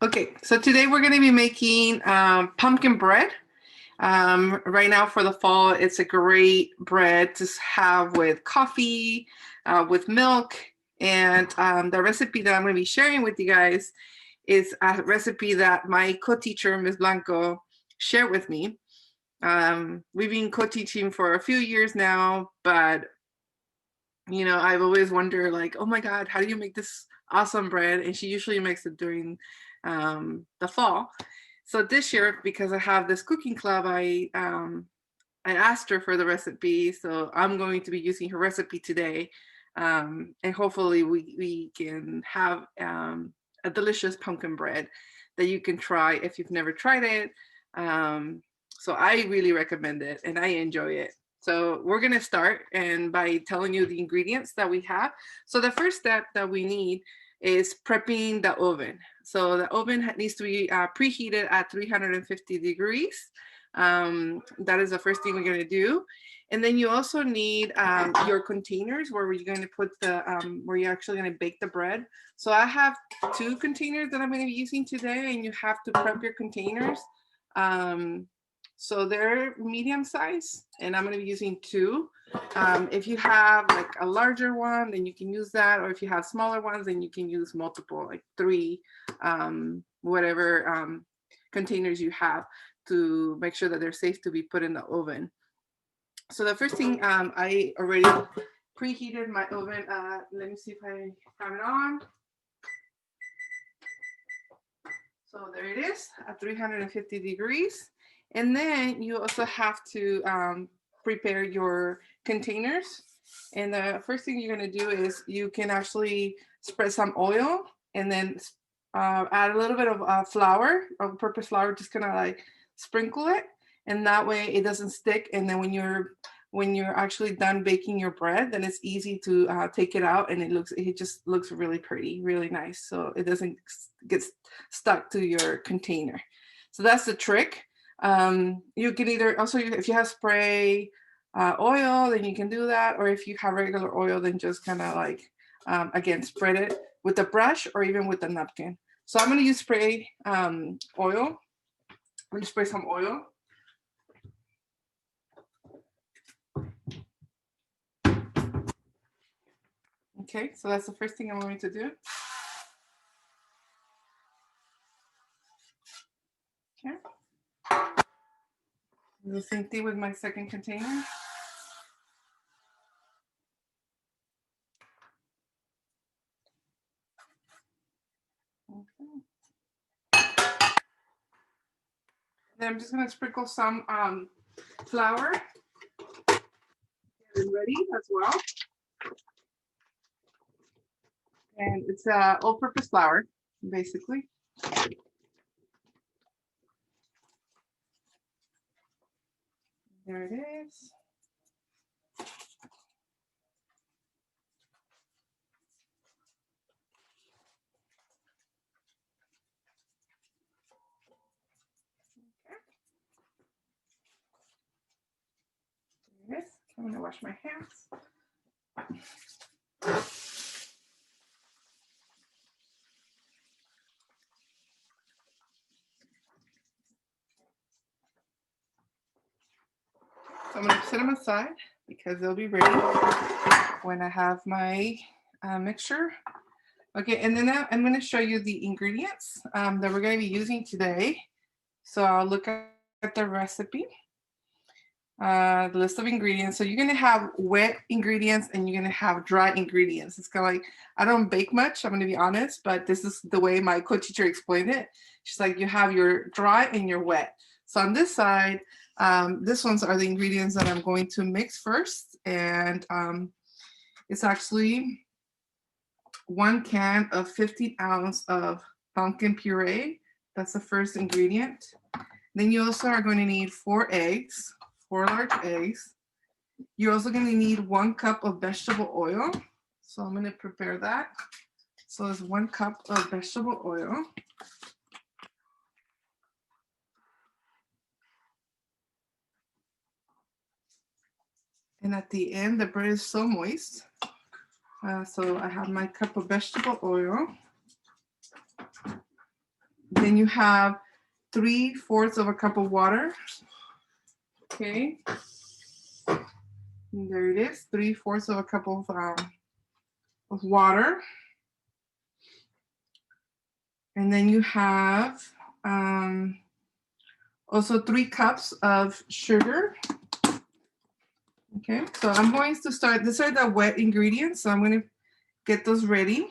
Okay, so today we're going to be making pumpkin bread. Right now for the fall, it's a great bread to have with coffee, with milk. And the recipe that I'm going to be sharing with you guys is a recipe that my co-teacher, Ms. Blanco, shared with me. We've been co-teaching for a few years now, but you know, I've always wondered like, oh my God, how do you make this awesome bread? And she usually makes it during the fall. So this year, because I have this cooking club, I asked her for the recipe. So I'm going to be using her recipe today. And hopefully we can have a delicious pumpkin bread that you can try if you've never tried it. So I really recommend it and I enjoy it. So we're going to start and by telling you the ingredients that we have. So the first step that we need is prepping the oven. So the oven needs to be preheated at 350 degrees. That is the first thing we're going to do. And then you also need your containers where you're going to put the, where you're actually going to bake the bread. So I have 2 containers that I'm going to be using today, and you have to prep your containers. So they're medium size, and I'm going to be using 2. If you have like a larger one, then you can use that. Or if you have smaller ones, then you can use multiple, like 3, whatever containers you have to make sure that they're safe to be put in the oven. So the first thing, I already preheated my oven. Let me see if I have it on. So there it is at 350 degrees. And then you also have to prepare your containers. And the first thing you're going to do is you can actually spread some oil and then add a little bit of flour, all-purpose flour, just kind of like sprinkle it. And that way it doesn't stick. And then when you're actually done baking your bread, then it's easy to take it out, and it just looks really pretty, really nice. So it doesn't get stuck to your container. So that's the trick. You can either also, if you have spray oil, then you can do that. Or if you have regular oil, then just kind of like, again, spread it with a brush or even with a napkin. So I'm going to use spray oil. I'm going to spray some oil. Okay, so that's the first thing I'm going to do. Okay. The same thing with my second container. Okay. Then I'm just going to sprinkle some flour. Get it ready as well. And it's all-purpose flour, basically. There it is. There it is. I'm going to wash my hands. So I'm going to set them aside because they'll be ready when I have my mixture. Okay, and then I'm going to show you the ingredients that we're going to be using today. So I'll look at the recipe, the list of ingredients. So you're going to have wet ingredients and you're going to have dry ingredients. It's kind of like, I don't bake much, I'm going to be honest, but this is the way my co-teacher explained it. She's like, you have your dry and your wet. So on this side, these ones are the ingredients that I'm going to mix first. And it's actually 1 can of 15 ounces of pumpkin puree. That's the first ingredient. Then you also are going to need 4 eggs, 4 large eggs. You're also going to need 1 cup of vegetable oil. So I'm going to prepare that. So it's 1 cup of vegetable oil. And at the end, the bread is so moist. So I have my cup of vegetable oil. Then you have 3/4 of a cup of water. Okay. And there it is, 3/4 of a cup of water. And then you have also 3 cups of sugar. Okay, so I'm going to start, these are the wet ingredients, so I'm going to get those ready.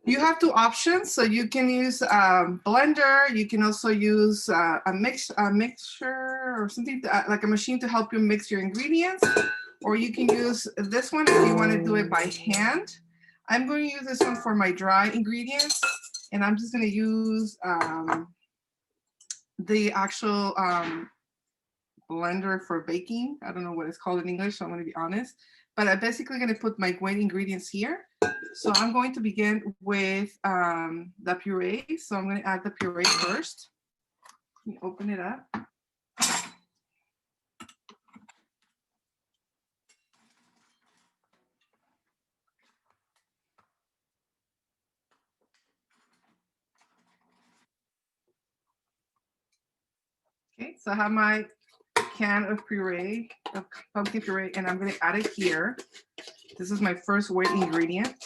You have 2 options, so you can use blender. You can also use a mixture or something like a machine to help you mix your ingredients, or you can use this one if you want to do it by hand. I'm going to use this one for my dry ingredients, and I'm just going to use the actual blender for baking. I don't know what it's called in English, so I'm going to be honest. But I'm basically going to put my wet ingredients here. So I'm going to begin with the puree. So I'm going to add the puree first. Let me open it up. Okay, so I have my can of puree, of pumpkin puree, and I'm going to add it here. This is my first wet ingredient.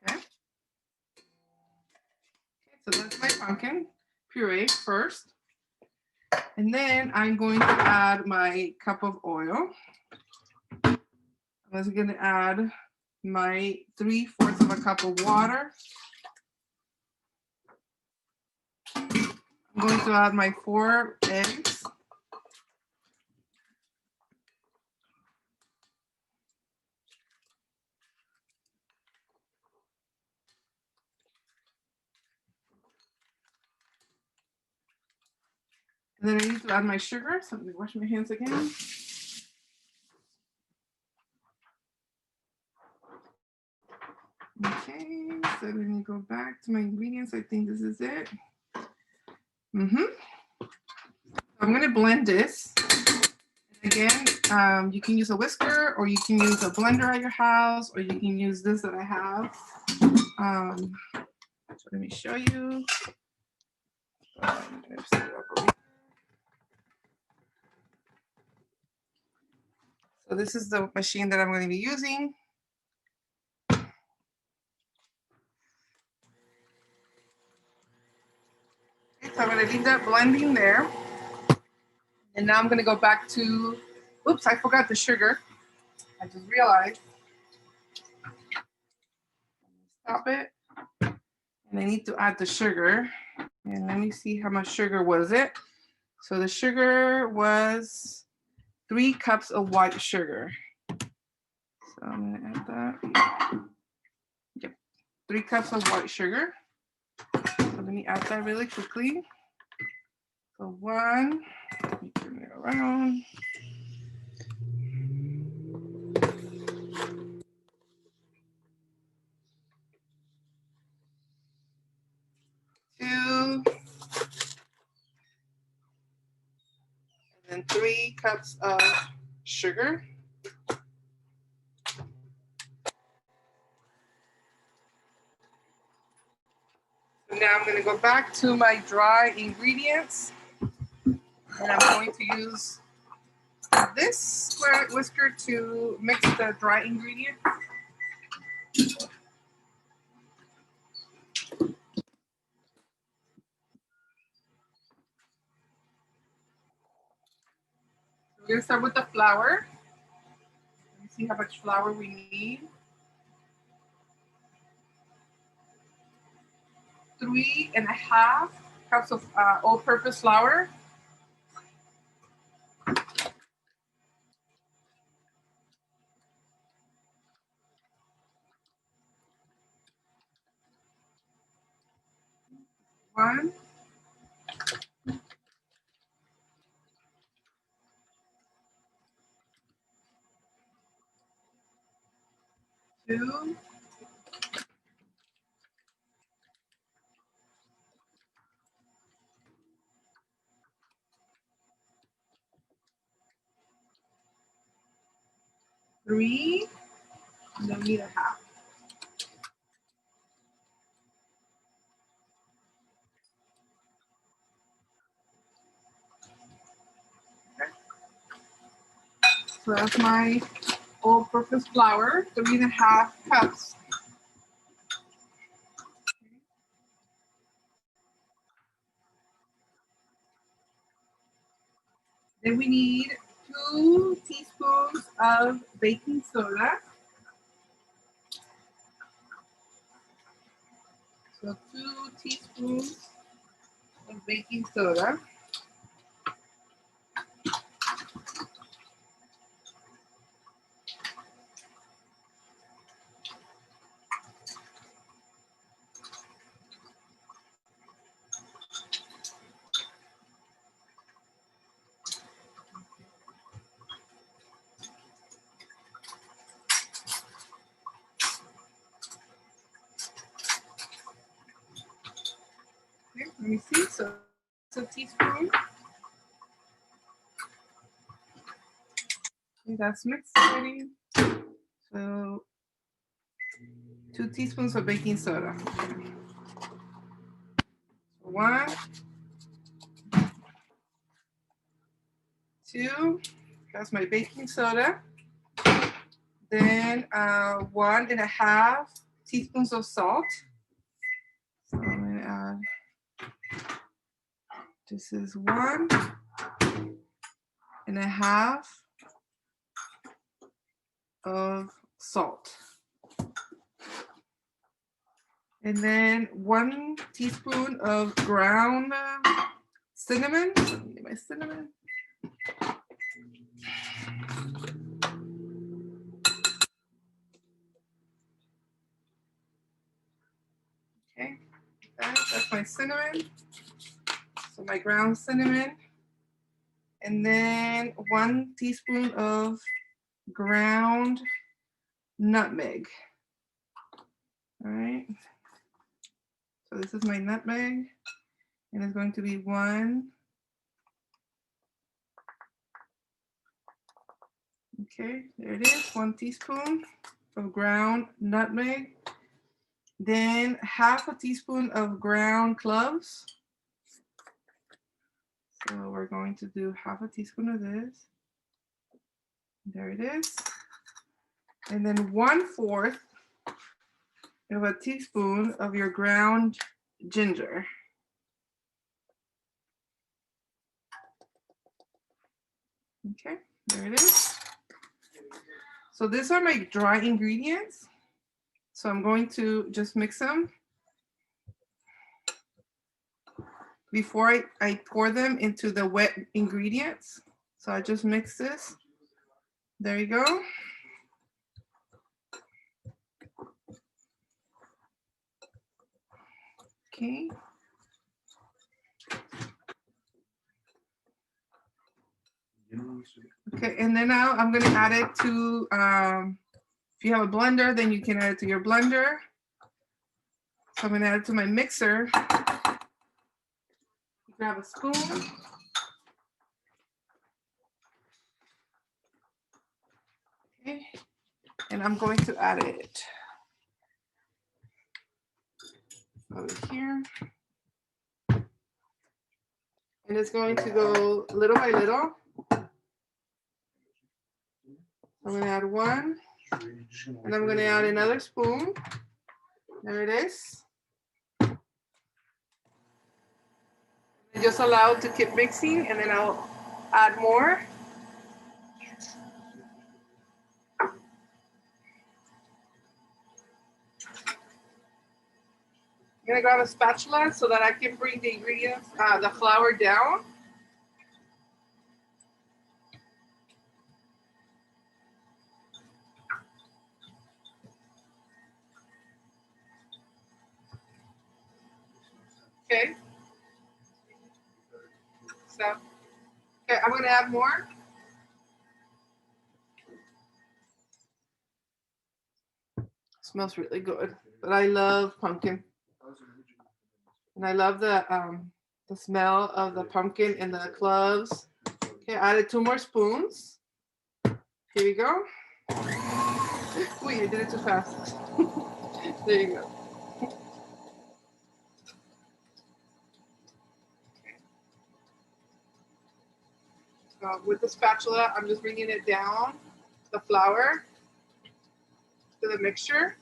Okay. So that's my pumpkin puree first. And then I'm going to add my cup of oil. I'm also going to add my 3/4 of a cup of water. I'm going to add my 4 eggs. And then I need to add my sugar. So let me wash my hands again. Okay, so let me go back to my ingredients. I think this is it. I'm going to blend this. And again, you can use a whisker, or you can use a blender at your house, or you can use this that I have. So let me show you. So this is the machine that I'm going to be using. Okay, so I'm going to leave that blending there. And now I'm going to go back to, oops, I forgot the sugar. I just realized. Stop it. And I need to add the sugar. And let me see how much sugar was it. So the sugar was 3 cups of white sugar. So I'm going to add that. Yep, 3 cups of white sugar. So let me add that really quickly. So 1, let me turn it around. 2, and then 3 cups of sugar. So now I'm going to go back to my dry ingredients, and I'm going to use this square whisker to mix the dry ingredient. We're going to start with the flour. Let me see how much flour we need. 3.5 cups of all-purpose flour. One. 2, 3, and then we need a half. Okay. So that's my all-purpose flour, 3.5 cups. Then we need 2 teaspoons of baking soda. So 2 teaspoons of baking soda. Okay, let me see. So it's a teaspoon. Okay, that's mixed already. So 2 teaspoons of baking soda. 1, 2, that's my baking soda. Then 1.5 teaspoons of salt. So I'm gonna add, this is 1.5 of salt. And then 1 teaspoon of ground cinnamon. Let me get my cinnamon. Okay, that's my cinnamon. So my ground cinnamon. And then 1 teaspoon of ground nutmeg. All right. So this is my nutmeg, and it's going to be 1. Okay, there it is, 1 teaspoon of ground nutmeg. Then 1/2 teaspoon of ground cloves. So we're going to do 1/2 teaspoon of this. There it is. And then 1/4 of a teaspoon of your ground ginger. Okay, there it is. So these are my dry ingredients. So I'm going to just mix them before I pour them into the wet ingredients. So I just mix this. There you go. Okay. Okay, and then now I'm gonna add it to, if you have a blender, then you can add it to your blender. So I'm gonna add it to my mixer. Grab a spoon. Okay, and I'm going to add it over here. And it's going to go little by little. I'm gonna add 1, and I'm gonna add another spoon. There it is. Just allow it to keep mixing, and then I'll add more. I'm gonna grab a spatula so that I can bring the ingredients, the flour down. Okay. So, okay, I'm gonna add more. Smells really good. But I love pumpkin. And I love the smell of the pumpkin and the cloves. Okay, I added 2 more spoons. Here we go. Wait, I did it too fast. There you go. With the spatula, I'm just bringing it down, the flour, to the mixture.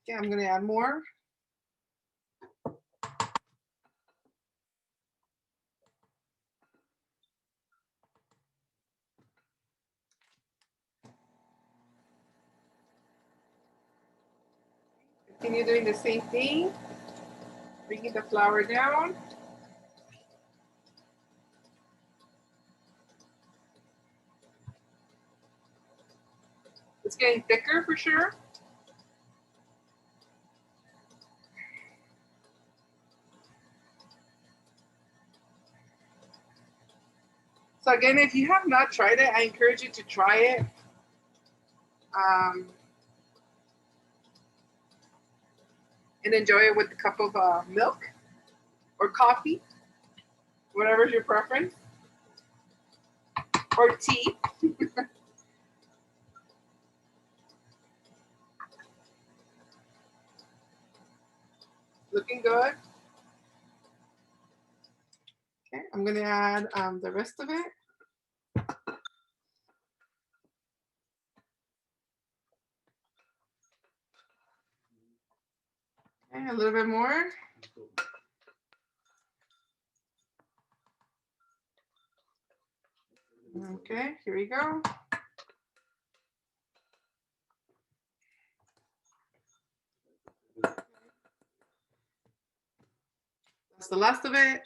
Okay, I'm gonna add more. Continue doing the same thing, bringing the flour down. It's getting thicker for sure. So again, if you have not tried it, I encourage you to try it. And enjoy it with a cup of milk or coffee, whatever's your preference, or tea. Looking good. Okay, I'm gonna add the rest of it. Okay, a little bit more. Okay, here we go. That's the last of it.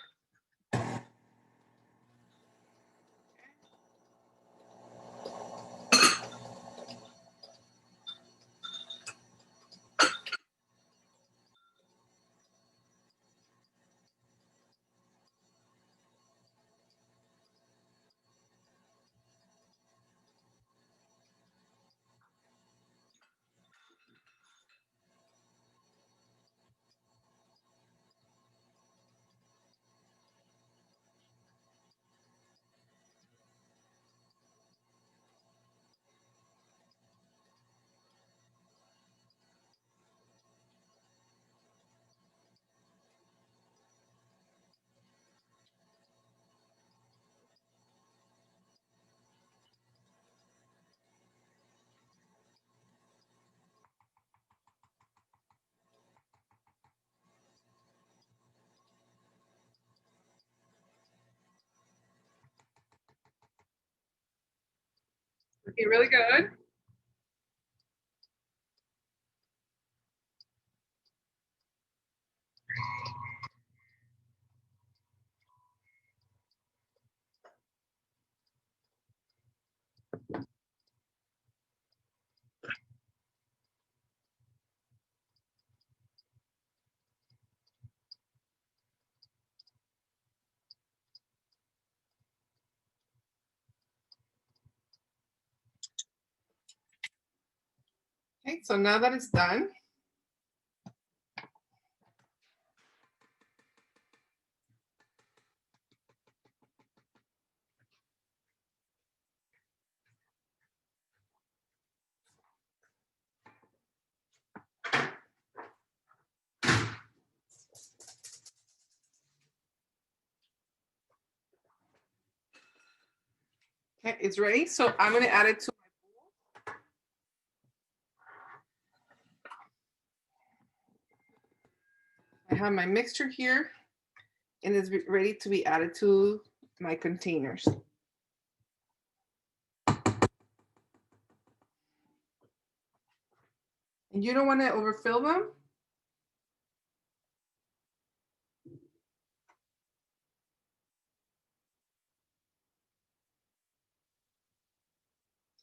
Looking really good. Okay, so now that it's done, okay, it's ready. So I'm gonna add it to I have my mixture here and it's ready to be added to my containers. And you don't want to overfill them.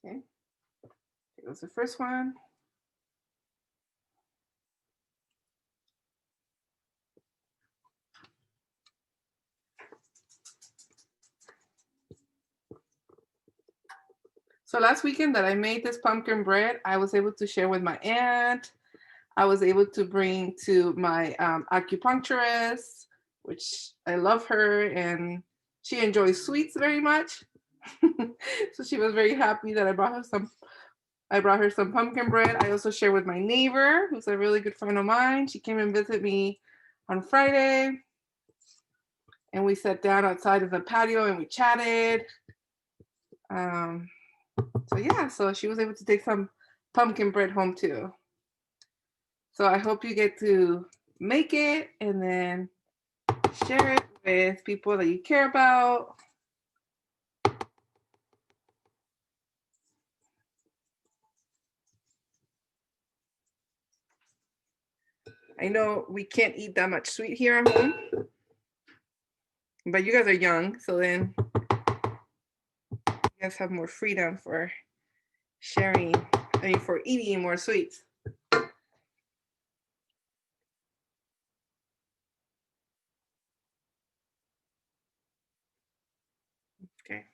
Okay, here goes the first one. So last weekend that I made this pumpkin bread, I was able to share with my aunt. I was able to bring to my acupuncturist, which I love her, and she enjoys sweets very much. So she was very happy that I brought her some. I brought her some pumpkin bread. I also shared with my neighbor, who's a really good friend of mine. She came and visited me on Friday, and we sat down outside of the patio and we chatted. Um, so yeah, so she was able to take some pumpkin bread home too. So I hope you get to make it and then share it with people that you care about. I know we can't eat that much sweet here at home, but you guys are young, so then you guys have more freedom for sharing, for eating more sweets. Okay.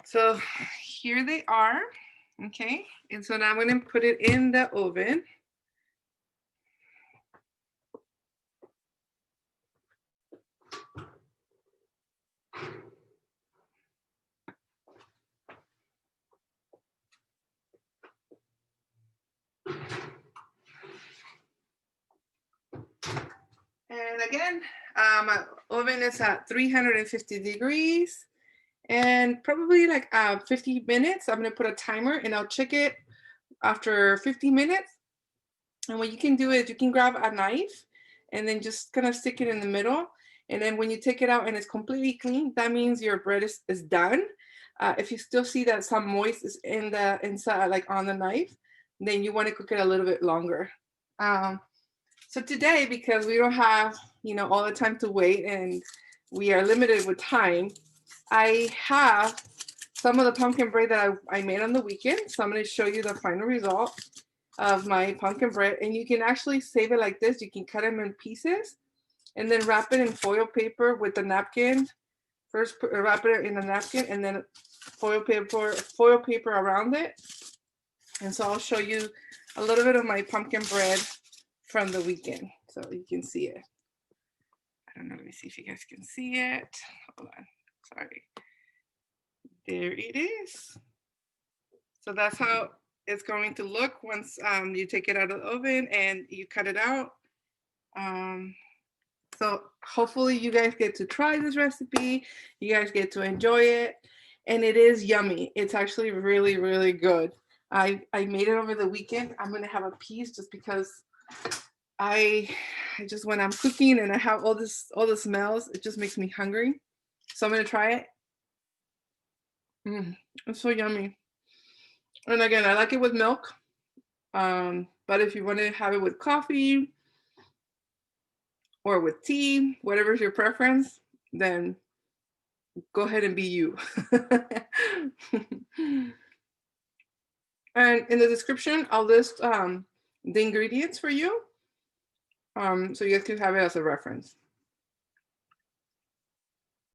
So here they are. Okay. And so now I'm going to put it in the oven. And again, my oven is at 350 degrees and probably like 50 minutes. I'm going to put a timer and I'll check it after 50 minutes. And what you can do is you can grab a knife and then just kind of stick it in the middle. And then when you take it out and it's completely clean, that means your bread is done. If you still see that some moist is in the inside, like on the knife, then you want to cook it a little bit longer. So today, because we don't have, all the time to wait and we are limited with time, I have some of the pumpkin bread that I made on the weekend. So I'm going to show you the final result of my pumpkin bread. And you can actually save it like this. You can cut them in pieces and then wrap it in foil paper with the napkin. First, wrap it in a napkin and then foil paper around it. And so I'll show you a little bit of my pumpkin bread from the weekend so you can see it. I don't know, let me see if you guys can see it. Hold on, sorry. There it is. So that's how it's going to look once you take it out of the oven and you cut it out. So hopefully you guys get to try this recipe. You guys get to enjoy it. And it is yummy. It's actually really, really good. I made it over the weekend. I'm gonna have a piece just because I just when I'm cooking and I have all the smells, it just makes me hungry. So I'm gonna try it. It's so yummy. And again, I like it with milk. But if you want to have it with coffee or with tea, whatever's your preference, then go ahead and be you. And in the description, I'll list the ingredients for you, so you guys can have it as a reference.